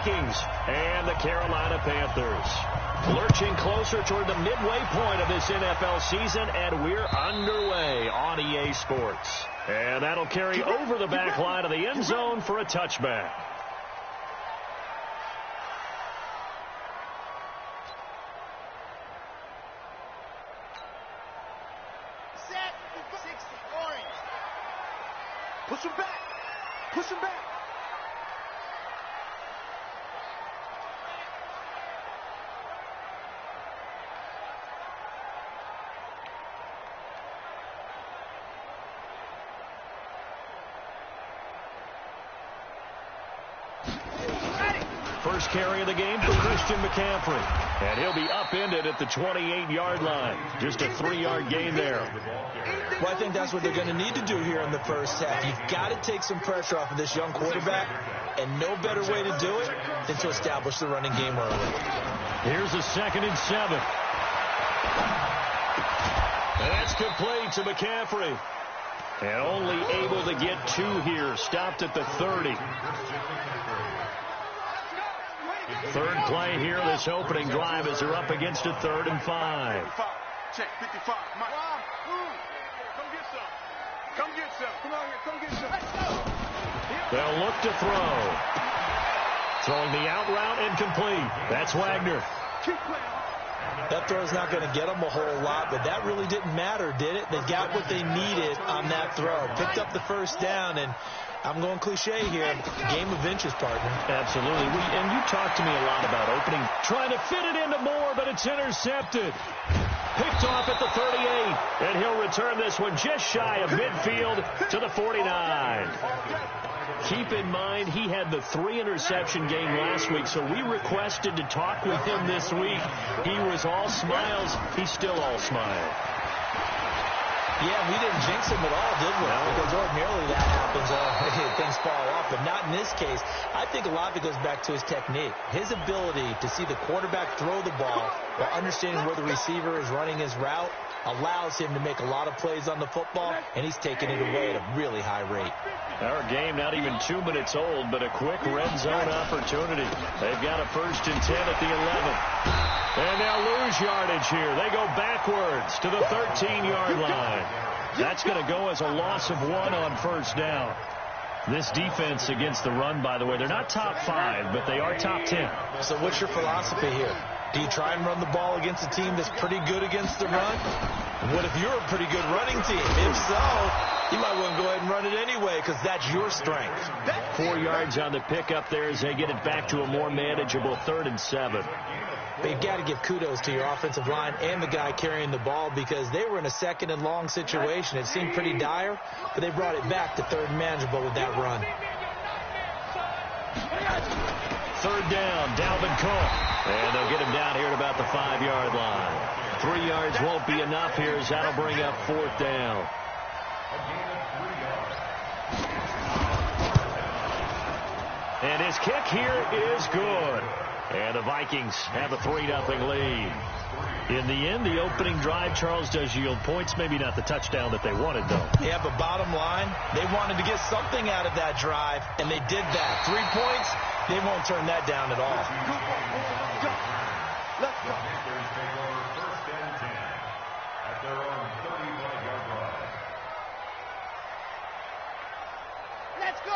Vikings and the Carolina Panthers. Lurching closer toward the midway point of this NFL season, and we're underway on EA Sports. And that'll carry over the back line of the end zone for a touchback. Push him back. Push him back. First carry of the game for Christian McCaffrey. And he'll be upended at the 28-yard line. Just a 3-yard gain there. Well, I think that's what they're going to need to do here in the first half. You've got to take some pressure off of this young quarterback, and no better way to do it than to establish the running game early. Here's a 2nd and 7. And that's complete to McCaffrey. And only able to get 2 here. Stopped at the 30. Third play here, this opening drive, as they're up against a 3rd and 5. Check 55. Come get some. Come get some. Come on here. Come get some. Let's go. They'll look to throw. Throwing the out route incomplete. That's Wagner. Keep playing. That throw's not going to get them a whole lot, but that really didn't matter, did it? They got what they needed on that throw. Picked up the first down, and I'm going cliche here. Game of inches, partner. Absolutely. And you talked to me a lot about opening. Trying to fit it into Moore, but it's intercepted. Picked off at the 38. And he'll return this one just shy of midfield to the 49. Keep in mind, he had the 3-interception game last week, so we requested to talk with him this week. He was all smiles. He's still all smile. Yeah, we didn't jinx him at all, did we? No. Because ordinarily that happens. Things fall off, but not in this case. I think a lot of it goes back to his technique. His ability to see the quarterback throw the ball while understanding where the receiver is running his route allows him to make a lot of plays on the football, and he's taking it away at a really high rate. Our game not even 2 minutes old, but a quick red zone opportunity. They've got a 1st and 10 at the 11. And they'll lose yardage here. They go backwards to the 13-yard line. That's going to go as a loss of 1 on 1st down. This defense against the run, by the way, they're not top 5, but they are top 10. So what's your philosophy here? Do you try and run the ball against a team that's pretty good against the run? What if you're a pretty good running team? If so, you might want to go ahead and run it anyway because that's your strength. 4 yards on the pickup there as they get it back to a more manageable 3rd and 7. But you've got to give kudos to your offensive line and the guy carrying the ball because they were in a 2nd and long situation. It seemed pretty dire, but they brought it back to 3rd and manageable with that run. 3rd down, Dalvin Cook. And they'll get him down here at about the 5-yard line. 3 yards won't be enough here as that'll bring up 4th down. And his kick here is good. And the Vikings have a 3-0 lead. In the end, the opening drive, Charles, does yield points. Maybe not the touchdown that they wanted, though. Yeah, but bottom line, they wanted to get something out of that drive, and they did that. 3 points, they won't turn that down at all. Let's go.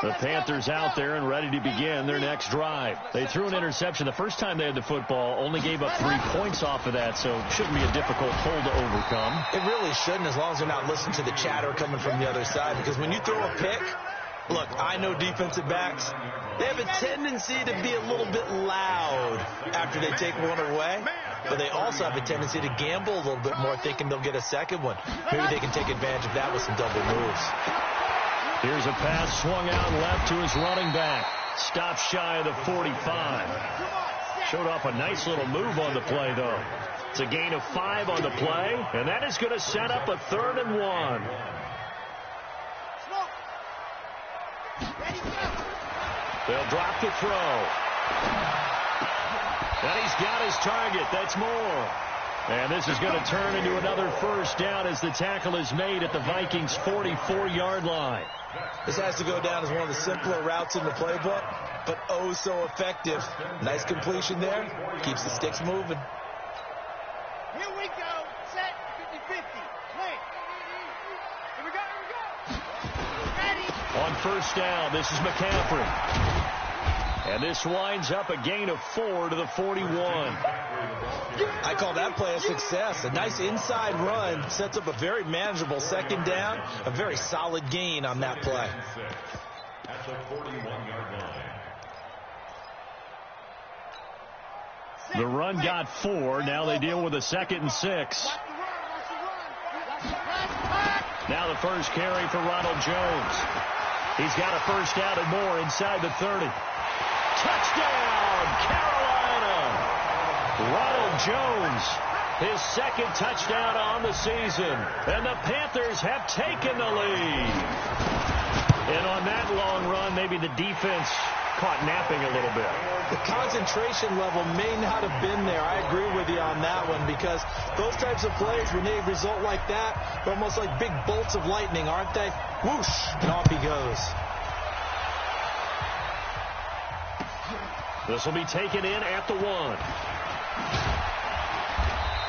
The Panthers out there and ready to begin their next drive. They threw an interception the first time they had the football, only gave up 3 points off of that, so it shouldn't be a difficult hole to overcome. It really shouldn't, as long as they're not listening to the chatter coming from the other side, because when you throw a pick, look, I know defensive backs, they have a tendency to be a little bit loud after they take one away, but they also have a tendency to gamble a little bit more, thinking they'll get a second one. Maybe they can take advantage of that with some double moves. Here's a pass swung out left to his running back. Stopped shy of the 45. Showed off a nice little move on the play, though. It's a gain of 5 on the play, and that is going to set up a 3rd and 1. They'll drop the throw. And he's got his target. That's Moore. And this is going to turn into another 1st down as the tackle is made at the Vikings' 44-yard line. This has to go down as one of the simpler routes in the playbook, but oh so effective. Nice completion there. Keeps the sticks moving. Here we go. Set. 50-50. Play. Here we go. Ready. On first down, this is McCaffrey. And this winds up a gain of 4 to the 41. I call that play a success. A nice inside run sets up a very manageable second down. A very solid gain on that play. At the 41-yard line. The run got 4. Now they deal with a 2nd and 6. Now the first carry for Ronald Jones. He's got a first down and more inside the 30. Touchdown, Carolina! Ronald Jones, his 2nd touchdown on the season. And the Panthers have taken the lead. And on that long run, maybe the defense caught napping a little bit. The concentration level may not have been there. I agree with you on that one, because those types of plays, when they result like that, they're almost like big bolts of lightning, aren't they? Whoosh, and off he goes. This will be taken in at the 1.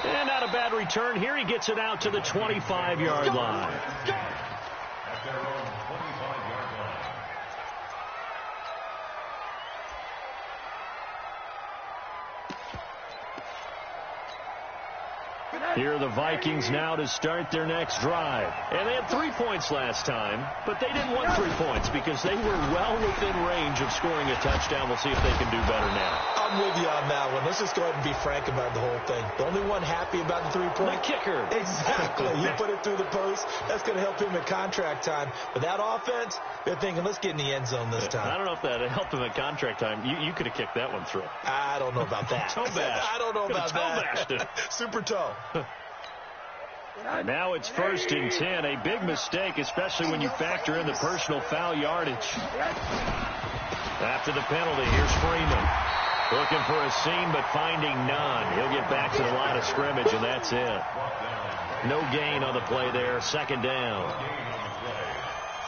And not a bad return here. He gets it out to the 25-yard line. At their own 25-yard line. Here are the Vikings now to start their next drive. And they had 3 points last time, but they didn't want 3 points because they were well within range of scoring a touchdown. We'll see if they can do better now. I'm with you on that one. Let's just go ahead and be frank about the whole thing. The only one happy about the 3-point? The kicker. Exactly. He put it through the post. That's going to help him at contract time. But that offense, they're thinking, let's get in the end zone this time. I don't know if that helped him at contract time. You could have kicked that one through. I don't know about that. Toe bash. I don't know about that. Toe bashed it. Super toe. And now it's 1st and 10. A big mistake, especially when you factor in the personal foul yardage. After the penalty, here's Freeman. Looking for a seam, but finding none. He'll get back to the line of scrimmage, and that's it. No gain on the play there. 2nd down.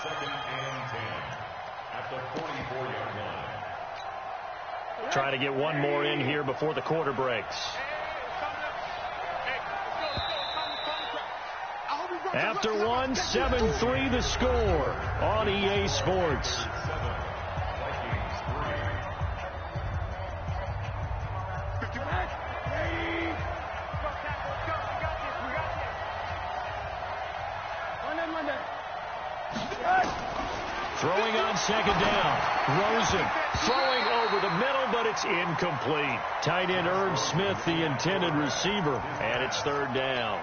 Second and 10. At the 44-yard line. Try to get one more in here before the quarter breaks. After 1, 7-3 the score on EA Sports. Throwing on 2nd down. Rosen throwing over the middle, but it's incomplete. Tight end Herb Smith, the intended receiver, and it's 3rd down.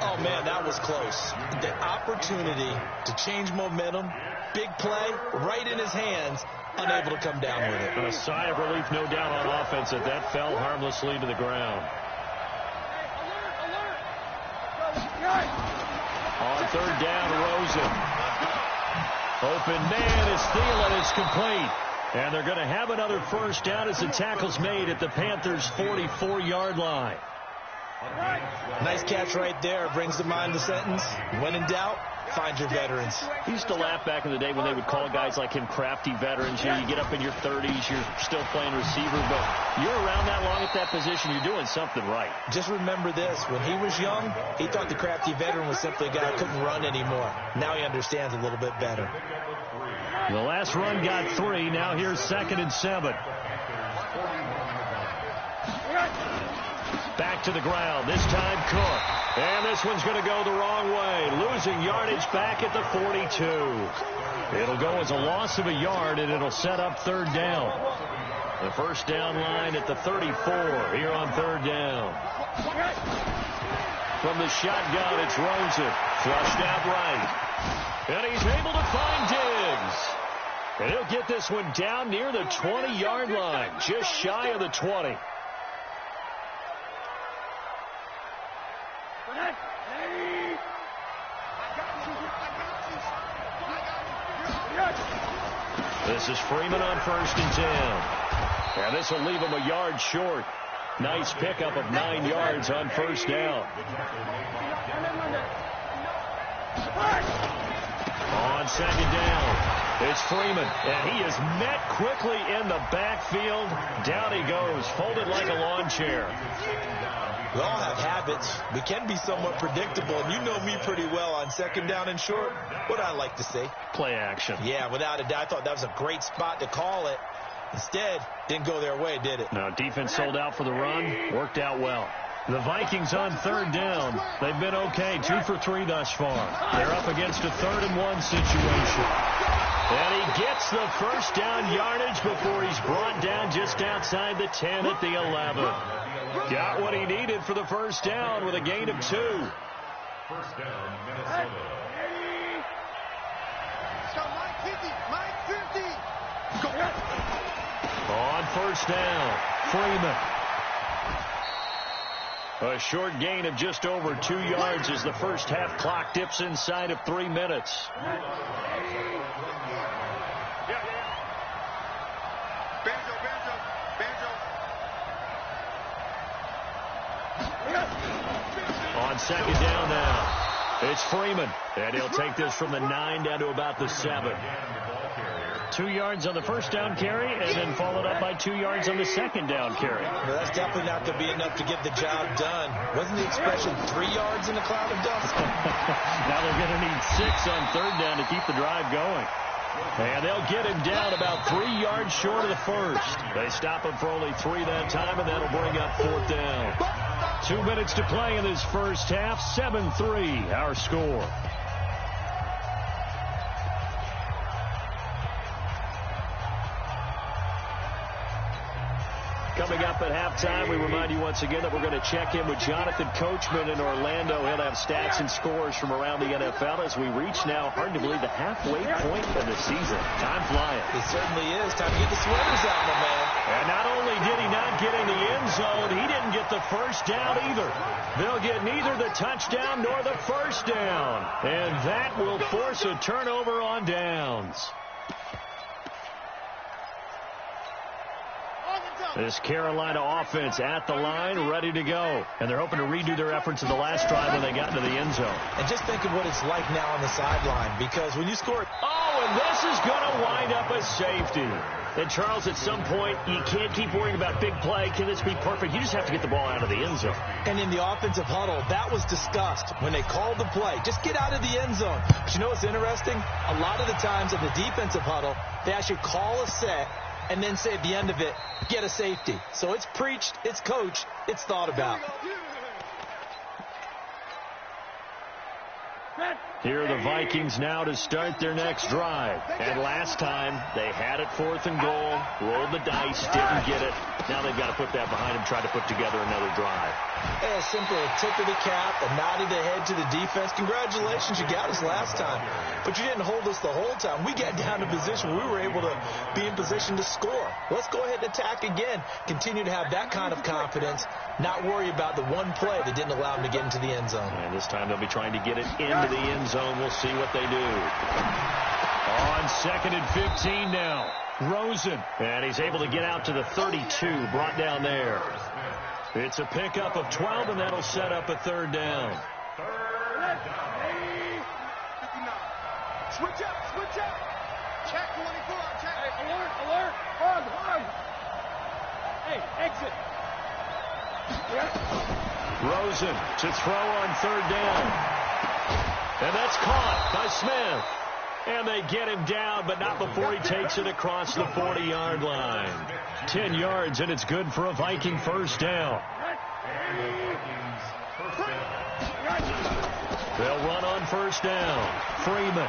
Oh, man, that was close. The opportunity to change momentum, big play, right in his hands, unable to come down with it. A sigh of relief, no doubt, on offense that fell harmlessly to the ground. On 3rd down, Rosen. Open man is Thielen. It's complete. And they're going to have another first down as the tackle's made at the Panthers' 44-yard line. Nice catch right there. Brings to mind the sentence, when in doubt, find your veterans. I used to laugh back in the day when they would call guys like him crafty veterans. You get up in your 30s, you're still playing receiver, but you're around that long at that position, you're doing something right. Just remember this. When he was young, he thought the crafty veteran was simply a guy who couldn't run anymore. Now he understands a little bit better. The last run got 3. Now here's 2nd and 7. Back to the ground. This time Cook. And this one's going to go the wrong way. Losing yardage back at the 42. It'll go as a loss of a yard, and it'll set up 3rd down. The first down line at the 34 here on 3rd down. From the shotgun, it's Rosen. Flushed out right. And he's able to find Diggs. And he'll get this one down near the 20-yard line, just shy of the 20. This is Freeman on 1st and 10. And this will leave him a yard short. Nice pickup of 9 yards on 1st down. On second down, it's Freeman, and he is met quickly in the backfield. Down he goes, folded like a lawn chair. We all have habits. We can be somewhat predictable, and you know me pretty well on second down and short. What I like to say? Play action. Yeah, without a doubt. I thought that was a great spot to call it. Instead, didn't go their way, did it? No, defense sold out for the run. Worked out well. The Vikings on third down. They've been okay. 2 for 3 thus far. They're up against a 3rd-and-1 situation. And he gets the first down yardage before he's brought down just outside the 10 at the 11. Got what he needed for the first down with a gain of 2. First down, Minnesota. On first down, Freeman. A short gain of just over 2 yards as the first half clock dips inside of 3 minutes. On second down now, it's Freeman, and he'll take this from the 9 down to about the 7. 2 yards on the first down carry, and then followed up by 2 yards on the second down carry. Well, that's definitely not going to be enough to get the job done. Wasn't the expression 3 yards in a cloud of dust? Now they're going to need 6 on third down to keep the drive going. And they'll get him down about 3 yards short of the first. They stop him for only 3 that time, and that'll bring up 4th down. 2 minutes to play in this first half. 7-3 our score. Coming up at halftime, we remind you once again that we're going to check in with Jonathan Coachman in Orlando. He'll have stats and scores from around the NFL as we reach now, hard to believe, the halfway point of the season. Time flying. It certainly is. Time to get the sweaters out, my man. And not only did he not get in the end zone, he didn't get the first down either. They'll get neither the touchdown nor the first down. And that will force a turnover on downs. This Carolina offense at the line, ready to go. And they're hoping to redo their efforts in the last drive when they got into the end zone. And just think of what it's like now on the sideline, because when you score... Oh, and this is going to wind up a safety. And, Charles, at some point, you can't keep worrying about big play. Can this be perfect? You just have to get the ball out of the end zone. And in the offensive huddle, that was discussed when they called the play. Just get out of the end zone. But you know what's interesting? A lot of the times in the defensive huddle, they actually call a set and then say at the end of it, get a safety. So it's preached, it's coached, it's thought about. Here are the Vikings now to start their next drive. And last time, they had it 4th and goal, rolled the dice, didn't get it. Now they've got to put that behind them, try to put together another drive. Yeah, simply a tip of the cap, a nod of the head to the defense. Congratulations, you got us last time. But you didn't hold us the whole time. We got down to position where we were able to be in position to score. Let's go ahead and attack again. Continue to have that kind of confidence, not worry about the one play that didn't allow them to get into the end zone. And this time they'll be trying to get it into the end zone. We'll see what they do. On 2nd and 15 now. Rosen. And he's able to get out to the 32, brought down there. It's a pickup of 12, and that'll set up a 3rd down. Switch up, switch up. Check 24, check. Hey, alert, hug. Hey, exit. Rosen to throw on 3rd down. And that's caught by Smith. And they get him down, but not before he takes it across the 40-yard line. 10 yards, and it's good for a Viking first down. They'll run on first down. Freeman.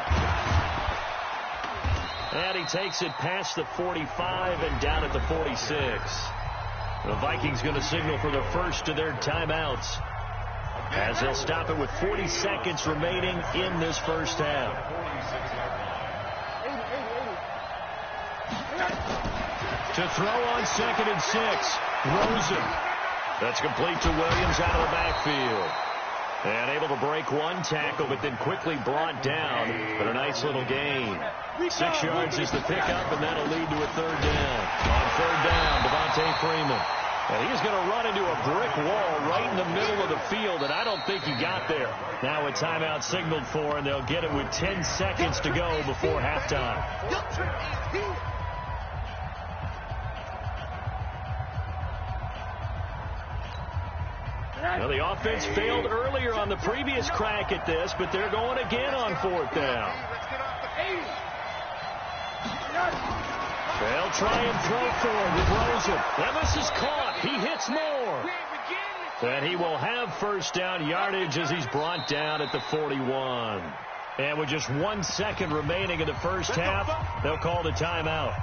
And he takes it past the 45 and down at the 46. The Vikings going to signal for the first of their timeouts, as they'll stop it with 40 seconds remaining in this first half. To throw on 2nd and 6. Rosen. That's complete to Williams out of the backfield. And able to break one tackle, but then quickly brought down. But a nice little gain. 6 yards is the pickup, and that'll lead to a 3rd down. On 3rd down, Devontae Freeman. And he's going to run into a brick wall right in the middle of the field, and I don't think he got there. Now a timeout signaled for, and they'll get it with 10 seconds to go before halftime. Now, the offense failed earlier on the previous crack at this, but they're going again on 4th down. They'll try and throw for it with Rosen. Levis is caught. He hits more. And he will have first down yardage as he's brought down at the 41. And with just 1 second remaining in the first half, they'll call the timeout.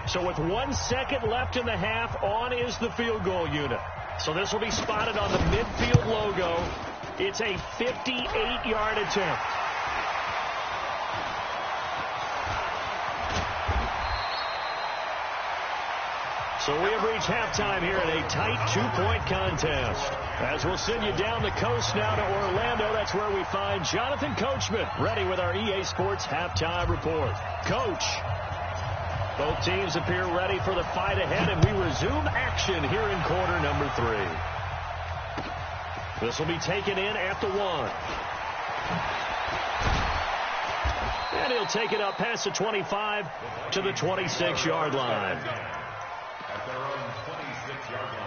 So with 1 second left in the half, on is the field goal unit. So this will be spotted on the midfield logo. It's a 58-yard attempt. So we have reached halftime here in a tight 2-point contest. As we'll send you down the coast now to Orlando, that's where we find Jonathan Coachman, ready with our EA Sports Halftime Report. Coach. Both teams appear ready for the fight ahead, and we resume action here in quarter number 3. This will be taken in at the 1. And he'll take it up past the 25 to the 26-yard line. At their own 26-yard line.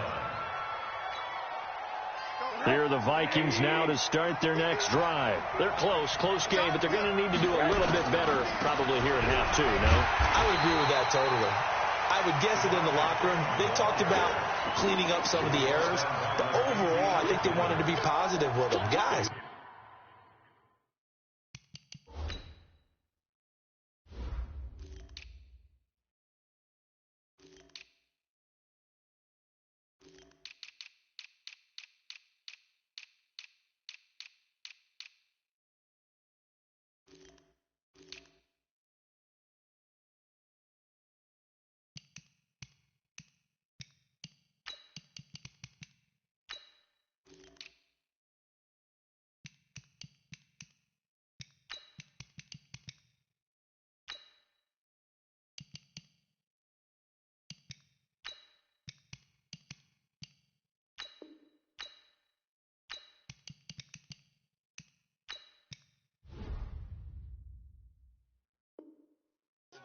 Here are the Vikings now to start their next drive. They're close game, but they're going to need to do a little bit better probably here in half 2, no? I would agree with that totally. I would guess it in the locker room. They talked about cleaning up some of the errors, but overall, I think they wanted to be positive with them. Guys.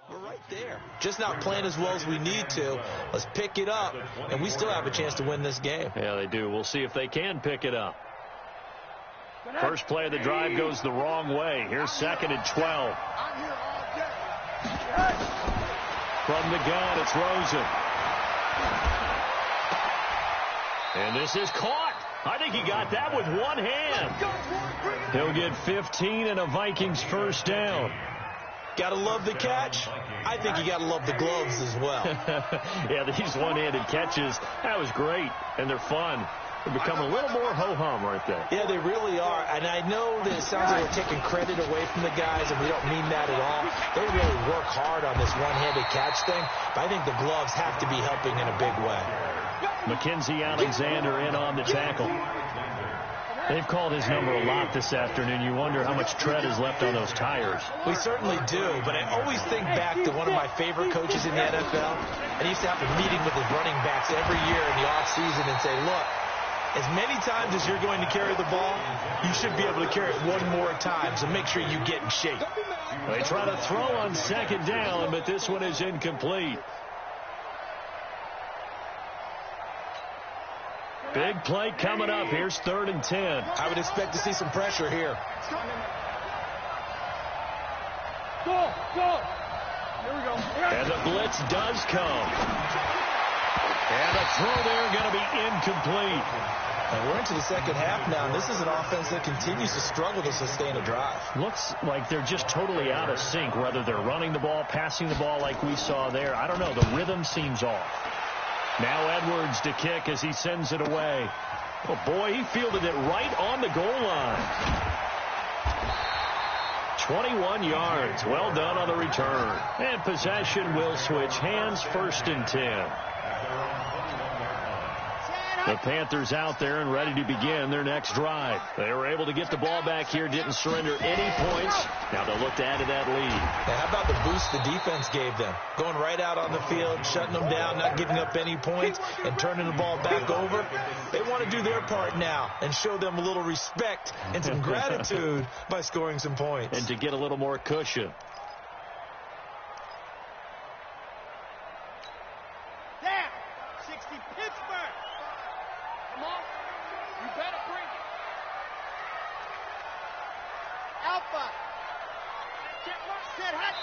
We're right there. Just not playing as well as we need to. Let's pick it up, and we still have a chance to win this game. Yeah, they do. We'll see if they can pick it up. First play of the drive goes the wrong way. Here's 2nd and 12. From the gun, it's Rosen. And this is caught. I think he got that with one hand. He'll get 15 and a Vikings first down. Got to love the catch. I think you got to love the gloves as well. Yeah, these one-handed catches, that was great, and they're fun. They're becoming a little more ho-hum, aren't they? Yeah, they really are. And I know that it sounds like we're taking credit away from the guys, and we don't mean that at all. They really work hard on this one-handed catch thing, but I think the gloves have to be helping in a big way. Mackenzie Alexander in on the tackle. They've called his number a lot this afternoon. You wonder how much tread is left on those tires. We certainly do, but I always think back to one of my favorite coaches in the NFL, and he used to have a meeting with his running backs every year in the offseason and say, look, as many times as you're going to carry the ball, you should be able to carry it one more time, so make sure you get in shape. They try to throw on 2nd down, but this one is incomplete. Big play coming up. Here's 3rd and 10. I would expect to see some pressure here. Go! Here we go. And the blitz does come. And the throw there going to be incomplete. And we're into the second half now, and this is an offense that continues to struggle to sustain a drive. Looks like they're just totally out of sync, whether they're running the ball, passing the ball like we saw there. I don't know. The rhythm seems off. Now Edwards to kick as he sends it away. Oh, boy, he fielded it right on the goal line. 21 yards. Well done on the return. And possession will switch hands. 1st and 10. The Panthers out there and ready to begin their next drive. They were able to get the ball back here, didn't surrender any points. Now they'll look to add to that lead. Now, how about the boost the defense gave them? Going right out on the field, shutting them down, not giving up any points, and turning the ball back over. They want to do their part now and show them a little respect and some gratitude by scoring some points. And to get a little more cushion. Down. 60 Pittsburgh. Come on. You better bring it. Alpha. Set hot.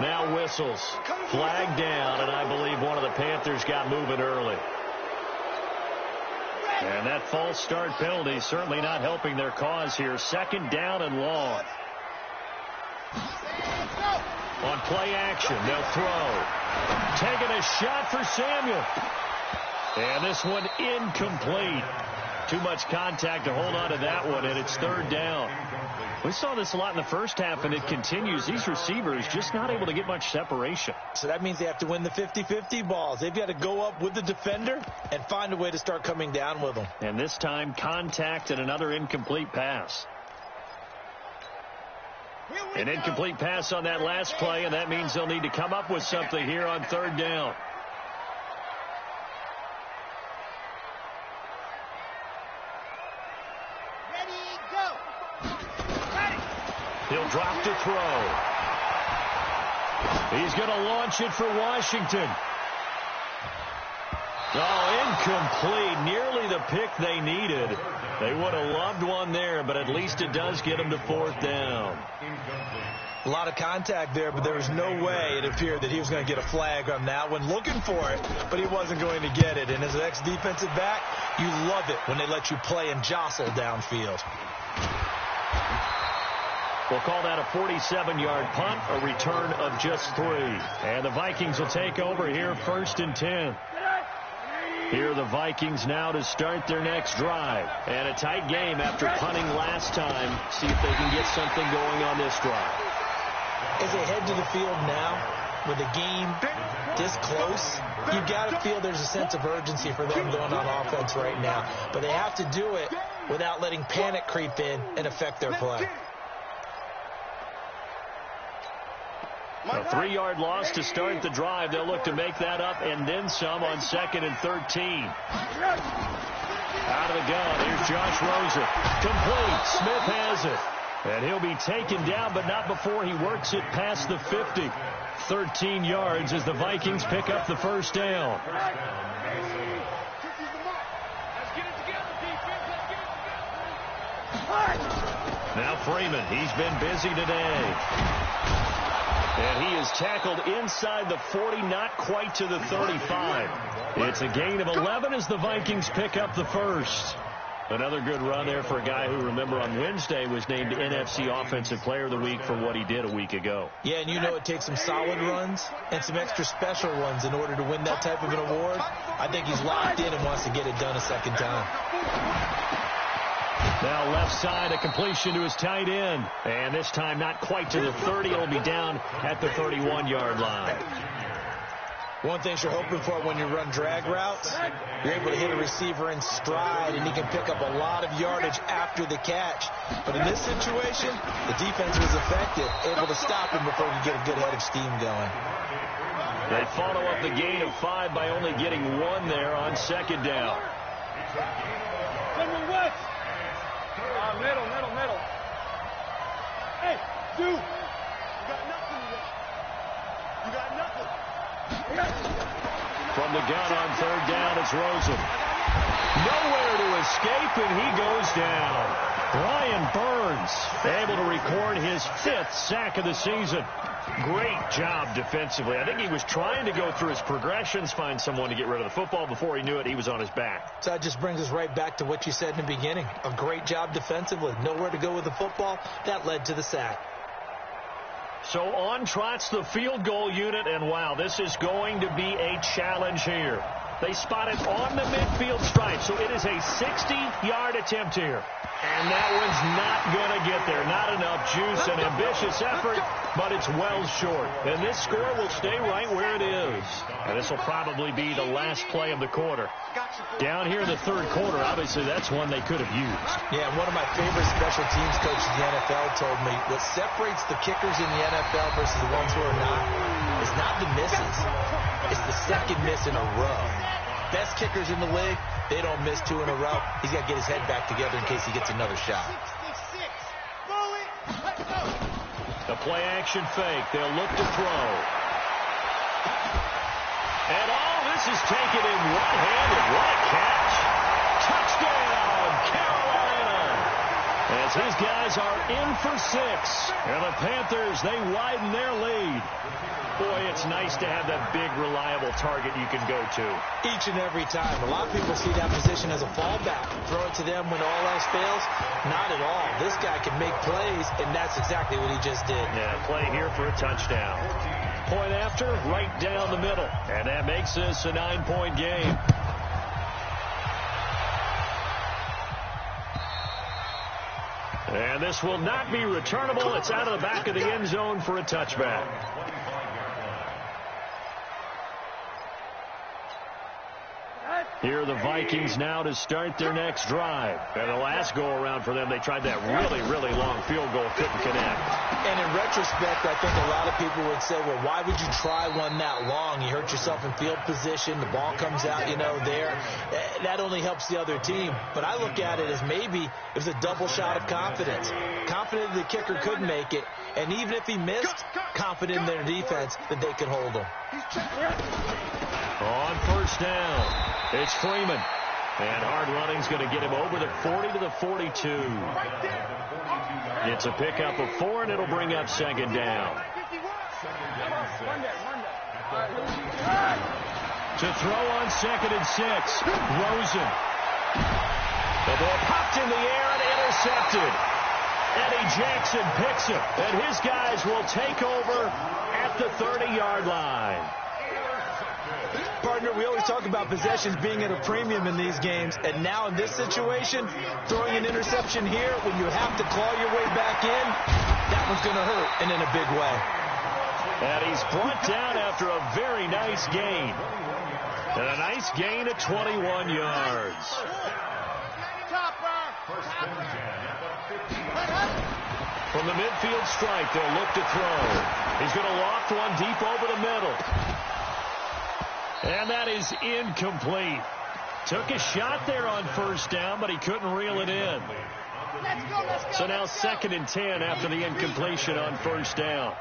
Now whistles. Flag down, and I believe one of the Panthers got moving early. And that false start penalty certainly not helping their cause here. Second down and long. On play action, they'll throw. Taking a shot for Samuel. And this one incomplete. Too much contact to hold on to that one, and it's third down. We saw this a lot in the first half, and it continues. These receivers just not able to get much separation. So that means they have to win the 50-50 balls. They've got to go up with the defender and find a way to start coming down with them. And this time, contact and another incomplete pass. An incomplete pass on that last play, and that means they'll need to come up with something here on third down. He'll drop to throw. He's going to launch it for Washington. Oh, incomplete. Nearly the pick they needed. They would have loved one there, but at least it does get them to fourth down. A lot of contact there, but there was no way it appeared that he was going to get a flag on that one. Looking for it, but he wasn't going to get it. And as an ex-defensive back, you love it when they let you play and jostle downfield. We'll call that a 47-yard punt, a return of just 3. And the Vikings will take over here, 1st and 10. Here are the Vikings now to start their next drive. And a tight game after punting last time. See if they can get something going on this drive. As they head to the field now, with the game this close, you've got to feel there's a sense of urgency for them going on offense right now. But they have to do it without letting panic creep in and affect their play. A 3-yard loss to start the drive. They'll look to make that up and then some on 2nd and 13. Out of the gun. Here's Josh Rosen. Complete. Smith has it. And he'll be taken down, but not before he works it past the 50. 13 yards as the Vikings pick up the first down. Now Freeman. He's been busy today. And he is tackled inside the 40, not quite to the 35. It's a gain of 11 as the Vikings pick up the first. Another good run there for a guy who, remember, on Wednesday was named NFC Offensive Player of the Week for what he did a week ago. Yeah, and you know it takes some solid runs and some extra special runs in order to win that type of an award. I think he's locked in and wants to get it done a second time. Now left side, a completion to his tight end. And this time not quite to the 30. It'll be down at the 31-yard line. One thing you're hoping for when you run drag routes, you're able to hit a receiver in stride, and he can pick up a lot of yardage after the catch. But in this situation, the defense was effective, able to stop him before he get a good head of steam going. They follow up the gain of 5 by only getting 1 there on 2nd down. Middle. Hey, dude. You got nothing today. You got nothing. From the gun on 3rd down, it's Rosen. Nowhere to escape, and he goes down. Brian Burns able to record his 5th sack of the season. Great job defensively. I think he was trying to go through his progressions, find someone to get rid of the football. Before he knew it, he was on his back. So that just brings us right back to what you said in the beginning. A great job defensively. Nowhere to go with the football. That led to the sack. So on trots the field goal unit, and wow, this is going to be a challenge here. They spot it on the midfield stripe, so it is a 60-yard attempt here. And that one's not going to get there. Not enough juice and ambitious effort, but it's well short. And this score will stay right where it is. And this will probably be the last play of the quarter. Down here in the third quarter, obviously that's one they could have used. Yeah, and one of my favorite special teams coaches in the NFL told me what separates the kickers in the NFL versus the ones who are not is not the misses. It's the second miss in a row. Best kickers in the league, they don't miss 2 in a row. He's got to get his head back together in case he gets another shot. The play action fake. They'll look to throw. And all this is taken in one-handed. What a catch. Touchdown, Carolina. As these guys are in for 6. And the Panthers, they widen their lead. Boy, it's nice to have that big, reliable target you can go to. Each and every time. A lot of people see that position as a fallback. Throw it to them when all else fails. Not at all. This guy can make plays, and that's exactly what he just did. Yeah, play here for a touchdown. Point after, right down the middle. And that makes this a 9-point game. And this will not be returnable. It's out of the back of the end zone for a touchback. Here are the Vikings now to start their next drive. And the last go-around for them, they tried that really, really long field goal, couldn't connect. And in retrospect, I think a lot of people would say, well, why would you try one that long? You hurt yourself in field position. The ball comes out, there. That only helps the other team. But I look at it as maybe it was a double shot of confidence. Confident the kicker could make it. And even if he missed, confident in their defense that they could hold him. On first down, it's Freeman. And hard running's going to get him over the 40 to the 42. It's a pickup of 4, and it'll bring up second down. To throw on 2nd and 6, Rosen. The ball popped in the air and intercepted. Eddie Jackson picks it, and his guys will take over at the 30-yard line. Partner, we always talk about possessions being at a premium in these games, and now in this situation, throwing an interception here when you have to claw your way back in, that one's going to hurt, and in a big way. And he's brought down after a very nice gain. And a nice gain at 21 yards. From the midfield stripe, they'll look to throw. He's going to loft one deep over the middle. And that is incomplete. Took a shot there on first down, but he couldn't reel it in. So now 2nd and 10 after the incompletion on first down.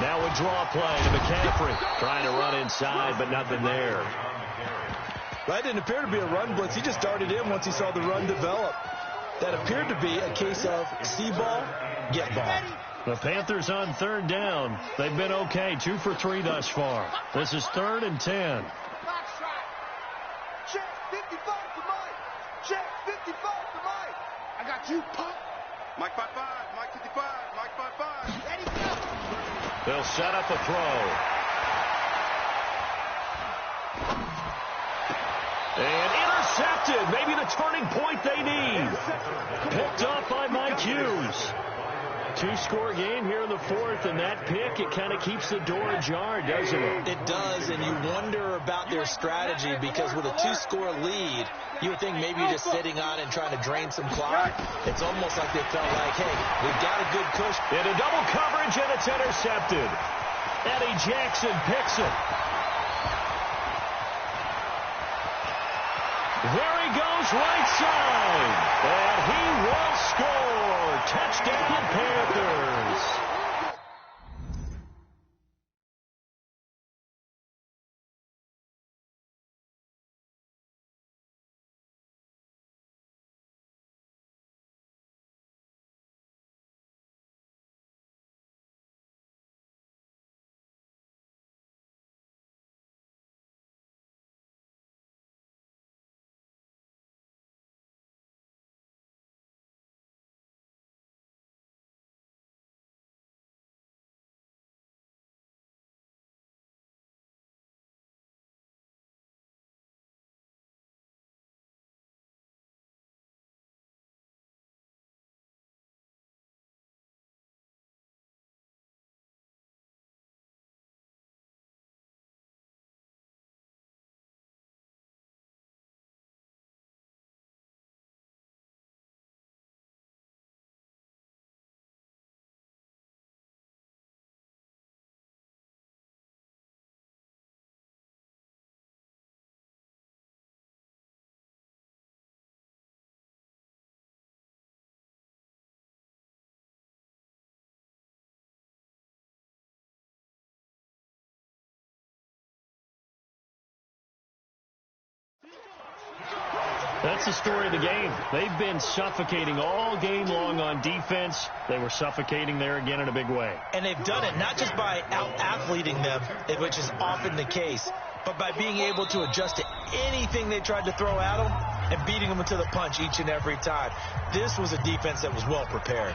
Now a draw play to McCaffrey. Trying to run inside, but nothing there. That didn't appear to be a run blitz. He just darted in once he saw the run develop. That appeared to be a case of see ball, get ball. The Panthers on 3rd down. They've been okay. 2 for 3 thus far. This is 3rd and 10. Check 55 for Mike. Check 55 for Mike. I got you, Pop. Mike 5-5. Mike 55. Mike 5-5. Ready, go. They'll set up a throw. And intercepted. Maybe the turning point they need. Picked off by Mike Hughes. 2-score game here in the 4th, and that pick, it kind of keeps the door ajar, doesn't it? It does, and you wonder about their strategy because with a 2-score lead, you would think maybe you're just sitting on it and trying to drain some clock. It's almost like they felt like, hey, we've got a good push. Into double coverage, and it's intercepted. Eddie Jackson picks it. There he goes, right side. And he will score. Touchdown, Panthers. That's the story of the game. They've been suffocating all game long on defense. They were suffocating there again in a big way. And they've done it not just by out-athleting them, which is often the case, but by being able to adjust to anything they tried to throw at them and beating them to the punch each and every time. This was a defense that was well prepared.